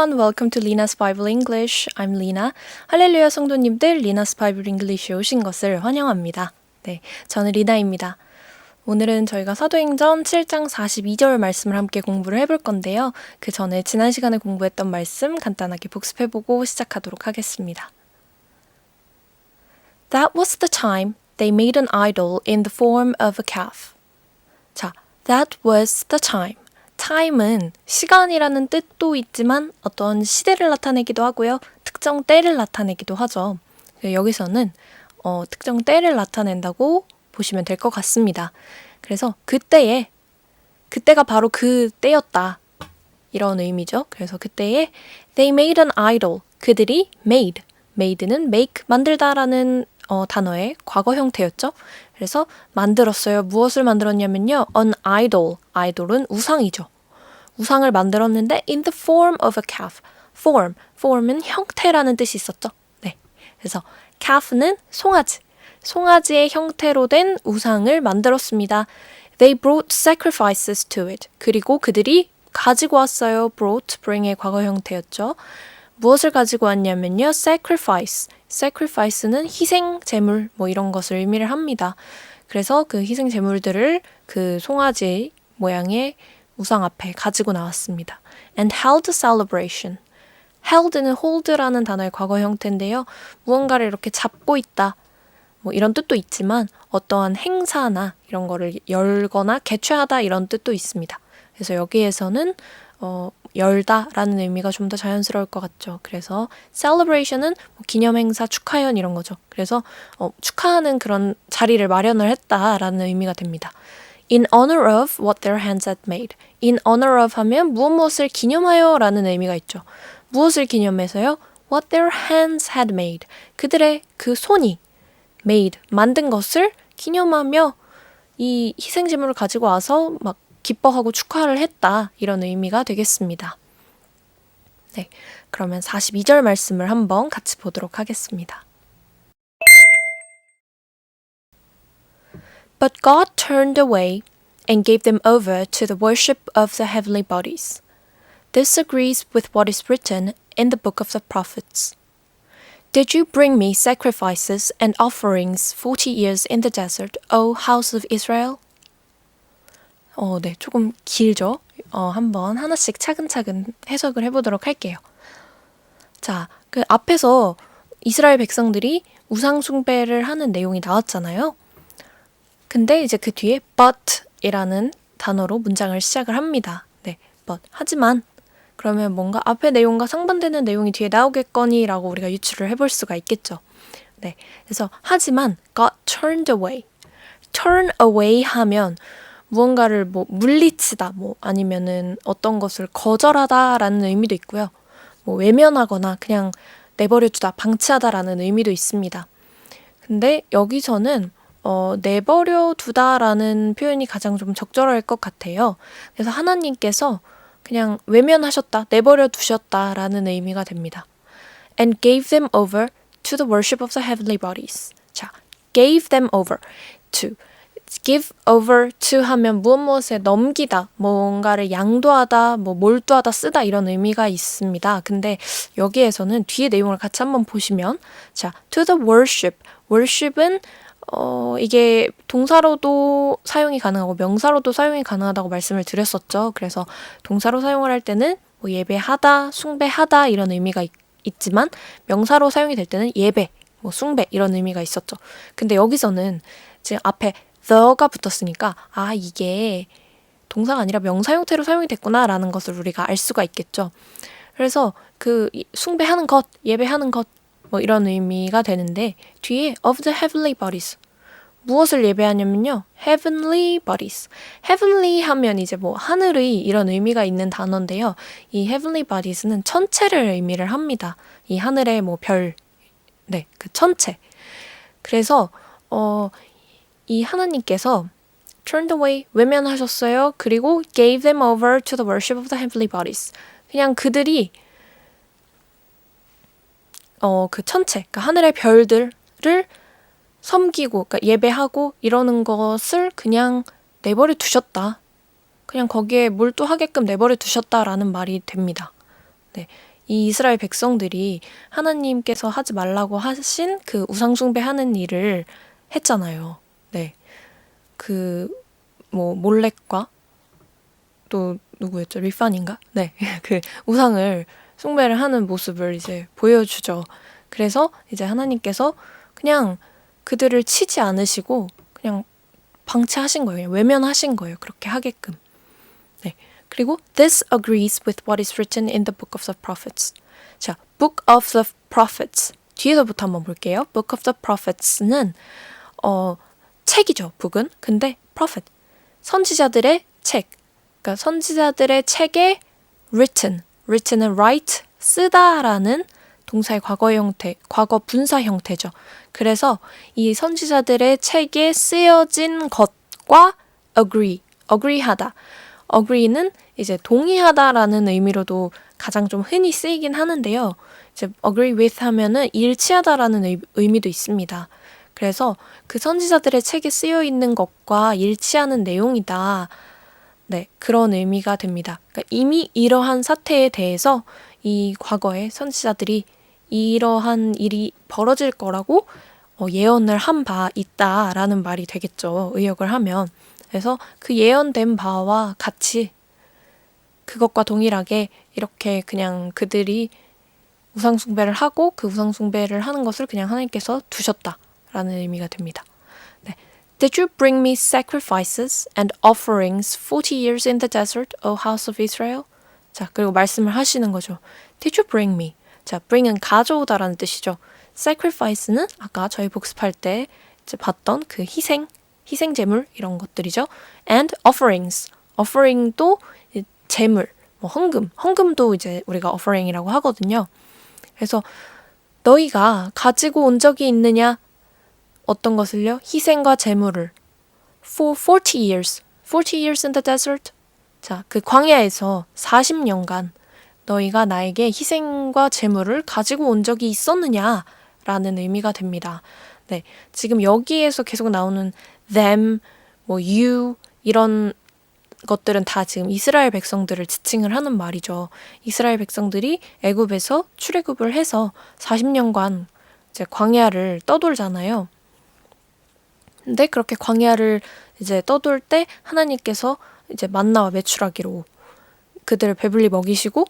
everyone, welcome to Lina's Bible English. I'm Lina. 할렐루야 성도님들, Lina's Bible English에 오신 것을 환영합니다. 네, 저는 리나입니다. 오늘은 저희가 사도행전 7장 42절 말씀을 함께 공부를 해볼 건데요. 그 전에 지난 시간에 공부했던 말씀 간단하게 복습해보고 시작하도록 하겠습니다. That was the time they made an idol in the form of a calf. 자, that was the time. time은 시간이라는 뜻도 있지만 어떤 시대를 나타내기도 하고요. 특정 때를 나타내기도 하죠. 여기서는 특정 때를 나타낸다고 보시면 될 것 같습니다. 그래서 그때가 바로 그 때였다. 이런 의미죠. 그래서 그때에 they made an idol. 그들이 made는 make, 만들다라는 단어의 과거 형태였죠. 그래서 만들었어요. 무엇을 만들었냐면요. an idol. idol은 우상이죠. 우상을 만들었는데 in the form of a calf. form은 형태라는 뜻이 있었죠. 네. 그래서 calf는 송아지의 형태로 된 우상을 만들었습니다. They brought sacrifices to it. 그리고 그들이 가지고 왔어요. bring의 과거 형태였죠. 무엇을 가지고 왔냐면요. sacrifice는 희생 제물 이런 것을 의미를 합니다. 그래서 그 희생 제물들을 그 송아지 모양의 우상 앞에 가지고 나왔습니다. And held a celebration. held는 hold라는 단어의 과거 형태인데요. 무언가를 이렇게 잡고 있다. 이런 뜻도 있지만 어떠한 행사나 이런 거를 열거나 개최하다 이런 뜻도 있습니다. 그래서 여기에서는 열다라는 의미가 좀 더 자연스러울 것 같죠. 그래서 celebration은 기념행사, 축하연 이런 거죠. 그래서 축하하는 그런 자리를 마련을 했다라는 의미가 됩니다. In honor of what their hands had made. In honor of 하면 무엇을 기념하여 라는 의미가 있죠. 무엇을 기념해서요? What their hands had made. 그들의 그 손이 made, 만든 것을 기념하며 이 희생제물을 가지고 와서 막 기뻐하고 축하를 했다. 이런 의미가 되겠습니다. 네, 그러면 42절 말씀을 한번 같이 보도록 하겠습니다. But God turned away and gave them over to the worship of the heavenly bodies. This agrees with what is written in the book of the prophets. Did you bring me sacrifices and offerings 40 years in the desert, O house of Israel? 네, 조금 길죠? 한번 하나씩 차근차근 해석을 해보도록 할게요. 자, 그 앞에서 이스라엘 백성들이 우상 숭배를 하는 내용이 나왔잖아요. 근데 이제 그 뒤에 but이라는 단어로 문장을 시작을 합니다. 네, but. 하지만 그러면 뭔가 앞의 내용과 상반되는 내용이 뒤에 나오겠거니 라고 우리가 유추를 해볼 수가 있겠죠. 네, 그래서 하지만 got turned away. turn away 하면 무언가를 물리치다, 아니면은 어떤 것을 거절하다라는 의미도 있고요. 외면하거나 그냥 내버려두다, 방치하다라는 의미도 있습니다. 근데 여기서는 내버려두다라는 표현이 가장 좀 적절할 것 같아요. 그래서 하나님께서 그냥 외면하셨다, 내버려두셨다라는 의미가 됩니다. And gave them over to the worship of the heavenly bodies. 자, gave them over to. give over to 하면 무엇에 넘기다, 뭔가를 양도하다, 몰두하다, 쓰다 이런 의미가 있습니다. 근데 여기에서는 뒤에 내용을 같이 한번 보시면 자, to the worship. worship은 이게 동사로도 사용이 가능하고 명사로도 사용이 가능하다고 말씀을 드렸었죠. 그래서 동사로 사용을 할 때는 예배하다, 숭배하다 이런 의미가 있지만 명사로 사용이 될 때는 예배, 숭배 이런 의미가 있었죠. 근데 여기서는 지금 앞에 the가 붙었으니까 이게 동사가 아니라 명사 형태로 사용이 됐구나라는 것을 우리가 알 수가 있겠죠. 그래서 그 숭배하는 것, 예배하는 것 이런 의미가 되는데 뒤에 of the heavenly bodies 무엇을 예배하냐면요. heavenly bodies. heavenly 하면 이제 하늘의 이런 의미가 있는 단어인데요. 이 heavenly bodies는 천체를 의미를 합니다. 이 하늘의 별, 네, 그 천체. 그래서 이 하나님께서 turned away, 외면하셨어요. 그리고 gave them over to the worship of the heavenly bodies. 그냥 그들이 그 천체, 그러니까 하늘의 별들을 섬기고, 그러니까 예배하고 이러는 것을 그냥 내버려 두셨다. 그냥 거기에 몰두하게끔 내버려 두셨다라는 말이 됩니다. 네, 이 이스라엘 백성들이 하나님께서 하지 말라고 하신 그 우상숭배하는 일을 했잖아요. 네. 몰렉과 또 누구였죠? 리판인가? 네. 그 우상을 숭배를 하는 모습을 이제 보여주죠. 그래서 이제 하나님께서 그냥 그들을 치지 않으시고 그냥 방치하신 거예요. 외면하신 거예요. 그렇게 하게끔. 네. 그리고 this agrees with what is written in the book of the prophets. 자, book of the prophets. 뒤에서부터 한번 볼게요. book of the prophets는 책이죠. book은. 근데 prophet. 선지자들의 책. 그러니까 선지자들의 책에 written은 write, 쓰다라는 동사의 과거 분사 형태죠. 그래서 이 선지자들의 책에 쓰여진 것과 agree하다. agree는 이제 동의하다라는 의미로도 가장 좀 흔히 쓰이긴 하는데요. 이제 agree with 하면은 일치하다라는 의미도 있습니다. 그래서 그 선지자들의 책에 쓰여 있는 것과 일치하는 내용이다. 네, 그런 의미가 됩니다. 그러니까 이미 이러한 사태에 대해서 이 과거에 선지자들이 이러한 일이 벌어질 거라고 예언을 한 바 있다라는 말이 되겠죠. 의역을 하면. 그래서 그 예언된 바와 같이 그것과 동일하게 이렇게 그냥 그들이 우상숭배를 하고 그 우상숭배를 하는 것을 그냥 하나님께서 두셨다라는 의미가 됩니다. 네. Did you bring me sacrifices and offerings 40 years in the desert, O house of Israel? 자, 그리고 말씀을 하시는 거죠. Did you bring me? 자, bring은 가져오다라는 뜻이죠. sacrifice는 아까 저희 복습할 때 이제 봤던 그 희생 제물 이런 것들이죠. and offering도 제물, 헌금도 이제 우리가 offering이라고 하거든요. 그래서 너희가 가지고 온 적이 있느냐? 어떤 것을요? 희생과 제물을. For 40 years in the desert. 자, 그 광야에서 40년간 너희가 나에게 희생과 제물을 가지고 온 적이 있었느냐? 라는 의미가 됩니다. 네, 지금 여기에서 계속 나오는 them, you 이런 것들은 다 지금 이스라엘 백성들을 지칭을 하는 말이죠. 이스라엘 백성들이 애굽에서 출애굽을 해서 40년간 이제 광야를 떠돌잖아요. 근데 그렇게 광야를 이제 떠돌 때 하나님께서 이제 만나와 메추라기로 그들을 배불리 먹이시고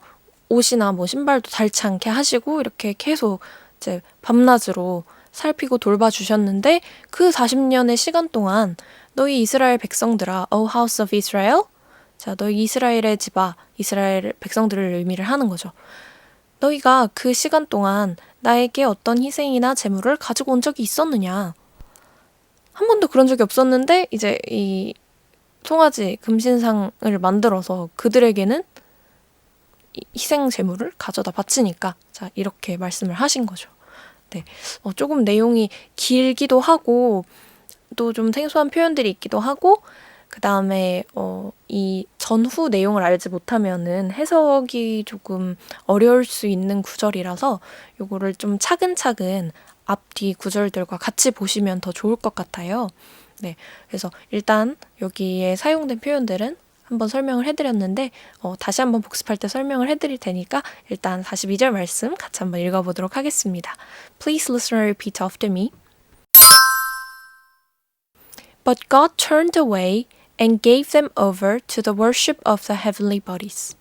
옷이나 신발도 닳지 않게 하시고 이렇게 계속 이제 밤낮으로 살피고 돌봐주셨는데 그 40년의 시간 동안 너희 이스라엘 백성들아, O house of Israel. 자, 너희 이스라엘의 집아, 이스라엘 백성들을 의미를 하는 거죠. 너희가 그 시간 동안 나에게 어떤 희생이나 제물을 가지고 온 적이 있었느냐? 한 번도 그런 적이 없었는데 이제 이 송아지 금신상을 만들어서 그들에게는 희생 제물을 가져다 바치니까 자, 이렇게 말씀을 하신 거죠. 네, 조금 내용이 길기도 하고 또 좀 생소한 표현들이 있기도 하고 그 다음에 이 전후 내용을 알지 못하면은 해석이 조금 어려울 수 있는 구절이라서 요거를 좀 차근차근 앞뒤 구절들과 같이 보시면 더 좋을 것 같아요. 네, 그래서 일단 여기에 사용된 표현들은 한번 설명을 해드렸는데 다시 한번 복습할 때 설명을 해드릴 테니까 일단 42절 말씀 같이 한번 읽어보도록 하겠습니다. Please listen and repeat after me. But God turned away and gave them over to the worship of the heavenly bodies.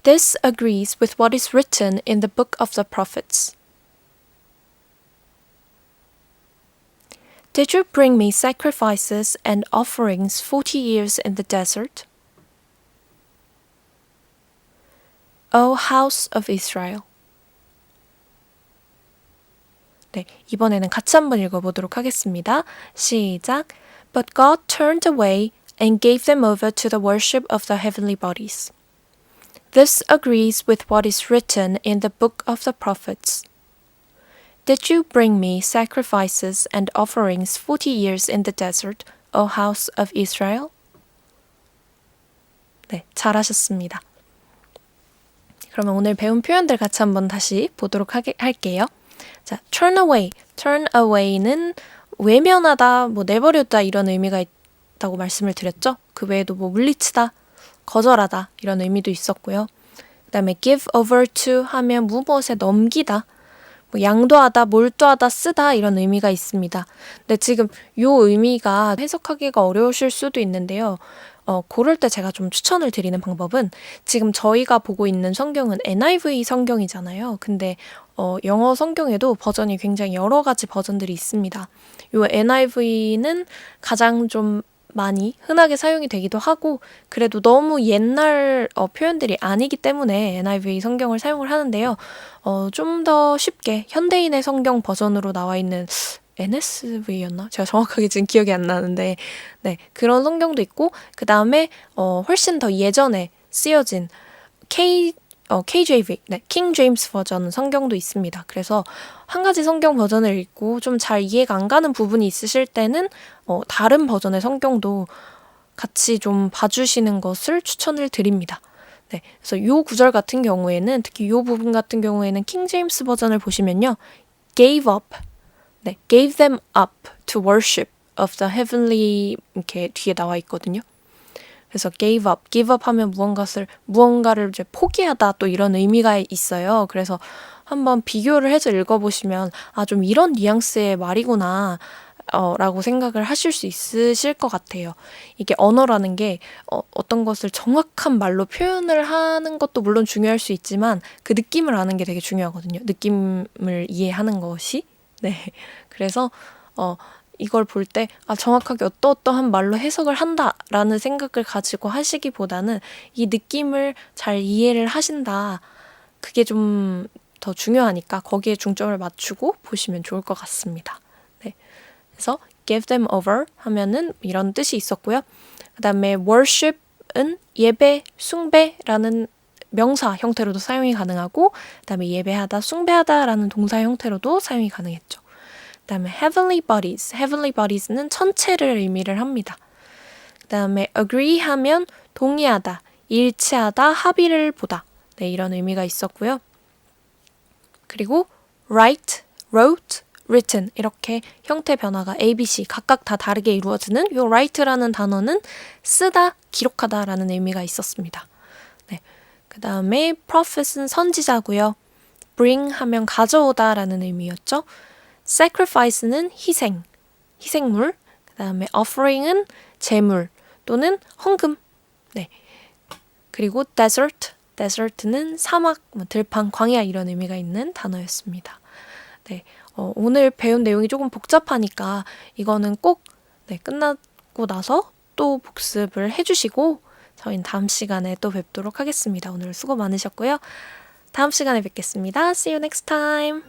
This agrees with what is written in the book of the prophets. Did you bring me sacrifices and offerings 40 years in the desert? O house of Israel. 네, 이번에는 같이 한번 읽어보도록 하겠습니다. 시작. But God turned away and gave them over to the worship of the heavenly bodies. This agrees with what is written in the book of the prophets. Did you bring me sacrifices and offerings 40 years in the desert, O house of Israel? 네, 잘하셨습니다. 그러면 오늘 배운 표현들 같이 한번 다시 보도록 할게요. 자, turn away는 외면하다, 내버려두다 이런 의미가 있다고 말씀을 드렸죠. 그 외에도 물리치다, 거절하다 이런 의미도 있었고요. 그 다음에 give over to 하면 무엇에 넘기다, 뭐 양도하다, 몰두하다, 쓰다 이런 의미가 있습니다. 근데 지금 이 의미가 해석하기가 어려우실 수도 있는데요. 고를 때 제가 좀 추천을 드리는 방법은 지금 저희가 보고 있는 성경은 NIV 성경이잖아요. 근데 영어 성경에도 버전이 굉장히 여러 가지 버전들이 있습니다. 이 NIV는 가장 좀 많이 흔하게 사용이 되기도 하고 그래도 너무 옛날 표현들이 아니기 때문에 NIV 성경을 사용을 하는데요. 좀 더 쉽게 현대인의 성경 버전으로 나와 있는 NSV였나? 제가 정확하게 지금 기억이 안 나는데 네, 그런 성경도 있고 그 다음에 훨씬 더 예전에 쓰여진 KJV, 네, 킹 제임스 버전 성경도 있습니다. 그래서 한 가지 성경 버전을 읽고 좀 잘 이해가 안 가는 부분이 있으실 때는 다른 버전의 성경도 같이 좀 봐주시는 것을 추천을 드립니다. 네, 그래서 이 구절 같은 경우에는 특히 이 부분 같은 경우에는 킹 제임스 버전을 보시면요, gave up, 네, gave them up to worship of the heavenly 이렇게 뒤에 나와 있거든요. 그래서 give up 하면 무언가를 이제 포기하다 또 이런 의미가 있어요. 그래서 한번 비교를 해서 읽어보시면 좀 이런 뉘앙스의 말이구나 라고 생각을 하실 수 있으실 것 같아요. 이게 언어라는 게 어떤 것을 정확한 말로 표현을 하는 것도 물론 중요할 수 있지만 그 느낌을 아는 게 되게 중요하거든요. 느낌을 이해하는 것이. 네. 그래서 이걸 볼 때 정확하게 어떠한 말로 해석을 한다라는 생각을 가지고 하시기보다는 이 느낌을 잘 이해를 하신다. 그게 좀 더 중요하니까 거기에 중점을 맞추고 보시면 좋을 것 같습니다. 네. 그래서 give them over 하면은 이런 뜻이 있었고요. 그 다음에 worship은 예배, 숭배라는 명사 형태로도 사용이 가능하고 그 다음에 예배하다, 숭배하다라는 동사 형태로도 사용이 가능했죠. 그 다음에 heavenly bodies는 천체를 의미를 합니다. 그 다음에 agree 하면 동의하다, 일치하다, 합의를 보다. 네, 이런 의미가 있었고요. 그리고 write, wrote, written 이렇게 형태 변화가 A, B, C 각각 다 다르게 이루어지는 이 write라는 단어는 쓰다, 기록하다라는 의미가 있었습니다. 네, 그 다음에 prophet은 선지자고요. bring 하면 가져오다라는 의미였죠. sacrifice는 희생물. 그 다음에 offering은 제물 또는 헌금. 네. 그리고 desert는 사막, 들판, 광야 이런 의미가 있는 단어였습니다. 네. 오늘 배운 내용이 조금 복잡하니까 이거는 꼭 끝나고 나서 또 복습을 해주시고 저희는 다음 시간에 또 뵙도록 하겠습니다. 오늘 수고 많으셨고요. 다음 시간에 뵙겠습니다. See you next time.